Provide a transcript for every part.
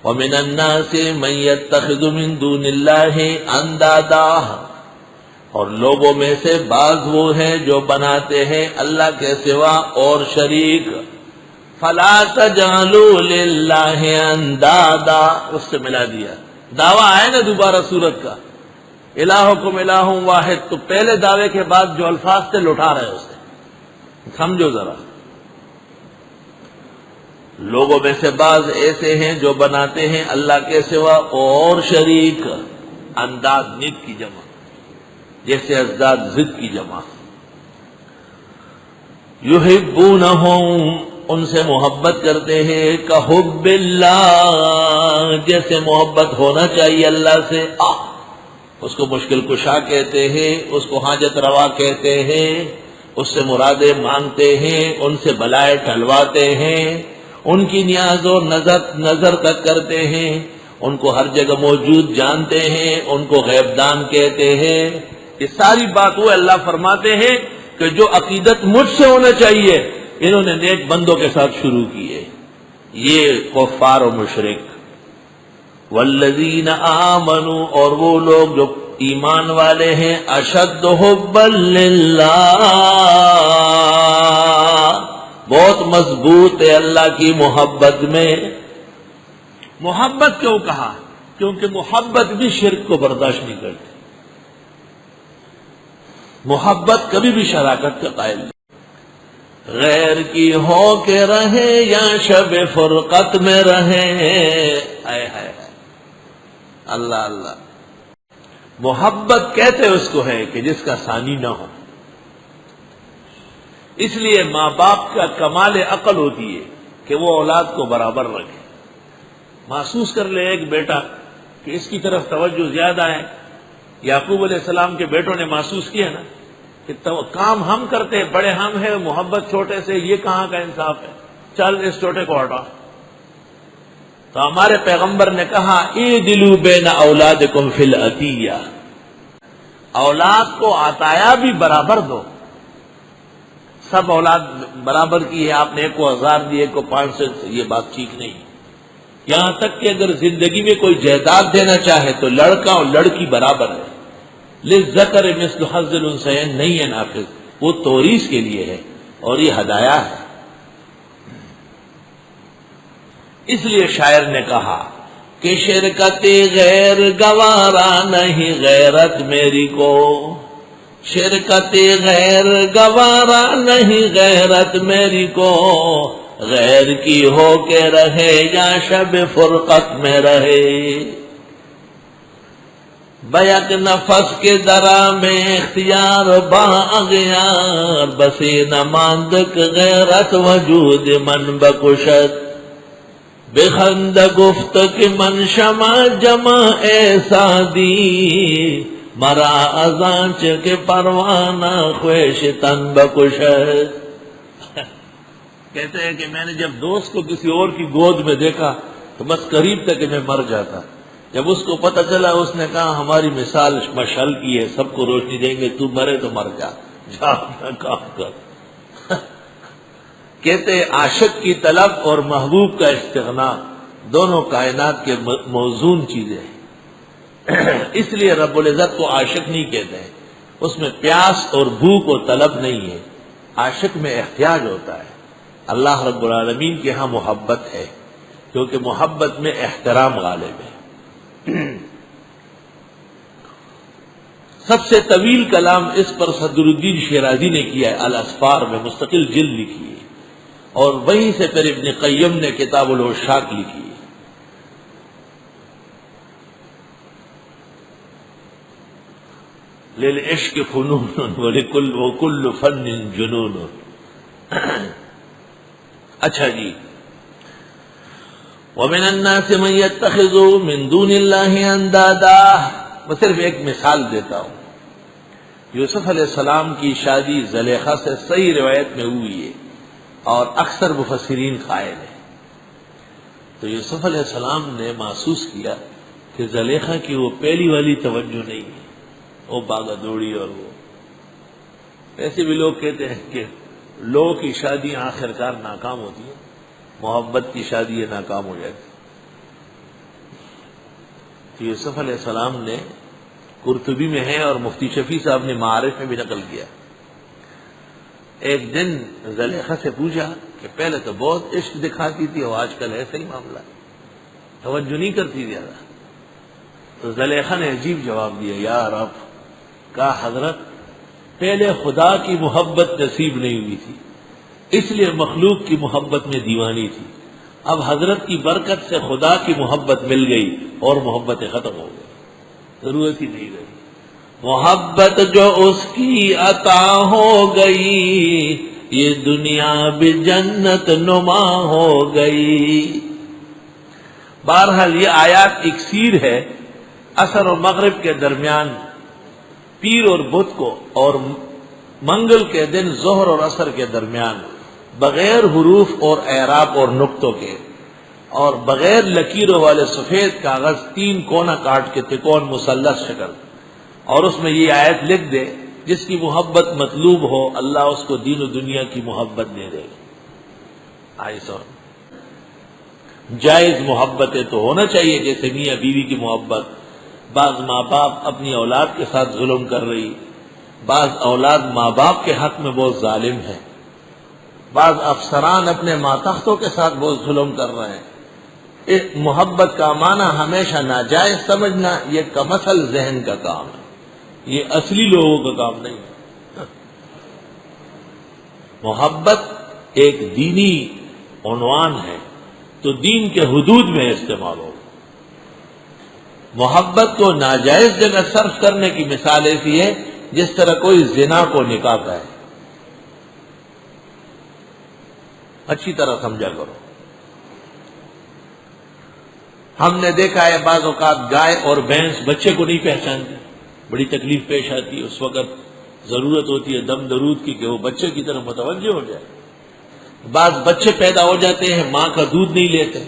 ومن الناس من يتخذ من دون اللہ اندادا، اور لوگوں میں سے بعض وہ ہیں جو بناتے ہیں اللہ کے سوا اور شریک. فلا تجعلوا للہ اندادا، اس سے ملا دیا. دعویٰ ہے نا دوبارہ سورت کا، الہکم الہ واحد، تو پہلے دعوے کے بعد جو الفاظ تھے لٹا رہے اسے، سمجھو ذرا. لوگوں میں سے بعض ایسے ہیں جو بناتے ہیں اللہ کے سوا اور شریک. انداز ند کی جمع، جیسے ازداد ضد کی جمع. یحبونہم، ان سے محبت کرتے ہیں، کحب اللہ، جیسے محبت ہونا چاہیے اللہ سے. اس کو مشکل کشا کہتے ہیں، اس کو حاجت روا کہتے ہیں، اس سے مرادیں مانگتے ہیں، ان سے بلائیں ٹلواتے ہیں، ان کی نیاز و نظر تک کرتے ہیں، ان کو ہر جگہ موجود جانتے ہیں، ان کو غیب دان کہتے ہیں. یہ ساری بات وہ اللہ فرماتے ہیں کہ جو عقیدت مجھ سے ہونا چاہیے انہوں نے نیک بندوں کے ساتھ شروع کی ہے. یہ کفار و مشرک. والذین آمنوا، اور وہ لوگ جو ایمان والے ہیں، اشد حبا للہ، بہت مضبوط ہے اللہ کی محبت میں. محبت کیوں کہا؟ کیونکہ محبت بھی شرک کو برداشت نہیں کرتی. محبت کبھی بھی شراکت کا قائل نہیں. غیر کی ہو کے رہے یا شب فرقت میں رہے. آئے ہائے اللہ اللہ. محبت کہتے اس کو ہے کہ جس کا ثانی نہ ہو. اس لیے ماں باپ کا کمال عقل ہوتی ہے کہ وہ اولاد کو برابر رکھے. محسوس کر لے ایک بیٹا کہ اس کی طرف توجہ زیادہ ہے. یعقوب علیہ السلام کے بیٹوں نے محسوس کیا نا کہ کام ہم کرتے بڑے ہم ہیں، محبت چھوٹے سے، یہ کہاں کا انصاف ہے، چل اس چھوٹے کو ہٹا. تو ہمارے پیغمبر نے کہا اعدلوا بین اولادکم فی العطیہ، اولاد کو عطایا بھی برابر دو. سب اولاد برابر کی ہے، آپ نے ایک کو 1000 دی، ایک کو 500، یہ بات ٹھیک نہیں. یہاں تک کہ اگر زندگی میں کوئی جائیداد دینا چاہے تو لڑکا اور لڑکی برابر ہے. للذکر مثل حظ الانثیین نہیں ہے نافذ، وہ توریث کے لیے ہے اور یہ ہدایہ ہے. اس لیے شاعر نے کہا کہ شرکت غیر گوارا نہیں غیرت میری کو، شرکت غیر گوارا نہیں غیرت میری کو، غیر کی ہو کے رہے یا شب فرقت میں رہے. بیک نفس کے درا میں اختیار با اغیار، بسی نماندک غیرت وجود من بکشت، بخند گفت کہ من شمع جمع ایسا دی، مرا ازانچ کے پروانہ خویش تن بکشت. کہتے ہیں کہ میں نے جب دوست کو کسی اور کی گود میں دیکھا تو بس قریب تک کہ میں مر جاتا. جب اس کو پتہ چلا اس نے کہا ہماری مثال مشعل کی ہے، سب کو روشنی دیں گے، تو مرے تو مر جا، جا اپنا کام کر. کہتے عاشق کی طلب اور محبوب کا استغنا دونوں کائنات کے موزون چیزیں ہیں. اس لیے رب العزت کو عاشق نہیں کہتے ہیں، اس میں پیاس اور بھوک و طلب نہیں ہے. عاشق میں احتیاج ہوتا ہے. اللہ رب العالمین کے ہاں محبت ہے کیونکہ محبت میں احترام غالب ہے. سب سے طویل کلام اس پر صدر الدین شیرازی نے کیا ہے، الاسفار میں مستقل جلد لکھی ہے، اور وہیں سے پھر ابن قیم نے کتاب العشاق لکھی ہے. للعشق فنون وکل فن جنون. اچھا جی. ومن الناس من يتخذ من دون اللہ اندادا. میں صرف ایک مثال دیتا ہوں. یوسف علیہ السلام کی شادی زلیخا سے صحیح روایت میں ہوئی ہے اور اکثر مفسرین قائل ہیں. تو یوسف علیہ السلام نے محسوس کیا کہ زلیخا کی وہ پہلی والی توجہ نہیں ہے، وہ باغا دوڑی. اور وہ ایسے بھی لوگ کہتے ہیں کہ لوگوں کی شادیاں آخرکار ناکام ہوتی ہیں، محبت کی شادی ناکام ہو جاتی. تو یوسف علیہ السلام نے قرطبی میں ہے اور مفتی شفیع صاحب نے معارف میں بھی نقل کیا، ایک دن زلیخا سے پوچھا کہ پہلے تو بہت عشق دکھاتی تھی اور آج کل ایسا ہی معاملہ، توجہ نہیں کرتی زیادہ۔ تو زلیخا نے عجیب جواب دیا، یا رب، کہا حضرت پہلے خدا کی محبت نصیب نہیں ہوئی تھی اس لیے مخلوق کی محبت میں دیوانی تھی، اب حضرت کی برکت سے خدا کی محبت مل گئی اور محبتیں ختم ہو گئی، ضرورت ہی نہیں رہی۔ محبت جو اس کی عطا ہو گئی یہ دنیا بھی جنت نما ہو گئی۔ بہرحال یہ آیات اکسیر ہے عصر و مغرب کے درمیان پیر اور بدھ کو، اور منگل کے دن ظہر اور عصر کے درمیان بغیر حروف اور اعراب اور نقطوں کے اور بغیر لکیروں والے سفید کاغذ 3 کونا کاٹ کے تکون مثلث شکل، اور اس میں یہ آیت لکھ دے جس کی محبت مطلوب ہو اللہ اس کو دین و دنیا کی محبت دے دے گا۔ آئیسو جائز محبتیں تو ہونا چاہیے، جیسے میاں بیوی کی محبت، بعض ماں باپ اپنی اولاد کے ساتھ ظلم کر رہی، بعض اولاد ماں باپ کے حق میں بہت ظالم ہے، بعض افسران اپنے ماتحتوں کے ساتھ بہت ظلم کر رہے ہیں۔ اس محبت کا معنی ہمیشہ ناجائز سمجھنا یہ کمسل ذہن کا کام ہے، یہ اصلی لوگوں کا کام نہیں ہے۔ محبت ایک دینی عنوان ہے تو دین کے حدود میں استعمال ہو۔ محبت کو ناجائز جگہ صرف کرنے کی مثال ایسی ہے جس طرح کوئی زنا کو نکاح ہے۔ اچھی طرح سمجھا کرو۔ ہم نے دیکھا ہے بعض اوقات گائے اور بھینس بچے کو نہیں پہچانتی، بڑی تکلیف پیش آتی ہے، اس وقت ضرورت ہوتی ہے دم درود کی کہ وہ بچے کی طرف متوجہ ہو جائے۔ بعض بچے پیدا ہو جاتے ہیں ماں کا دودھ نہیں لیتے،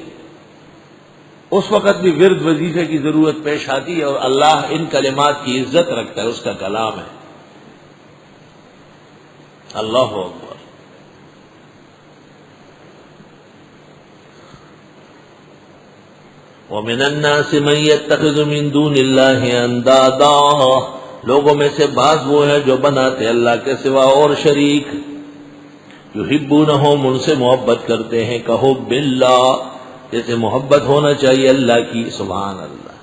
اس وقت بھی ورد وظیفے کی ضرورت پیش آتی ہے، اور اللہ ان کلمات کی عزت رکھتا ہے، اس کا کلام ہے۔ اللہ اکبر۔ وَمِنَ النَّاسِ مَن يَتَّخِذُ مِن دُونِ اللَّهِ أَندَادًا، لوگوں میں سے بعض وہ ہیں جو بناتے اللہ کے سوا اور شریک، یحبونہم، ان سے محبت کرتے ہیں، کحب اللہ، جیسے محبت ہونا چاہیے اللہ کی، سبحان اللہ۔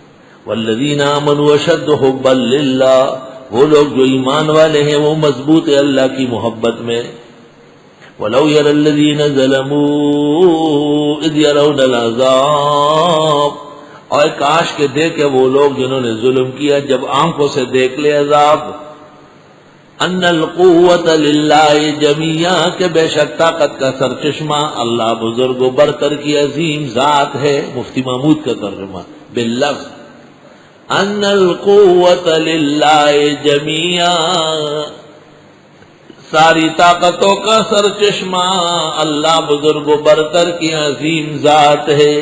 والذین آمنوا اشد حبا للہ، وہ لوگ جو ایمان والے ہیں وہ مضبوط ہے اللہ کی محبت میں۔ وَلَوْ يَرَى الَّذِينَ ظَلَمُوا إِذْ يَرَوْنَ الْعَذَابَ، اور کاش کہ دیکھے وہ لوگ جنہوں نے ظلم کیا جب آنکھوں سے دیکھ لے عذاب، ان القوت للہ جمیعا، کہ بے شک طاقت کا سرچشمہ اللہ بزرگ و برتر کی عظیم ذات ہے۔ مفتی محمود کا ترجمہ باللفظ ان القوت للہ جمیعا، ساری طاقتوں کا سرچشمہ اللہ بزرگ و برتر کی عظیم ذات ہے۔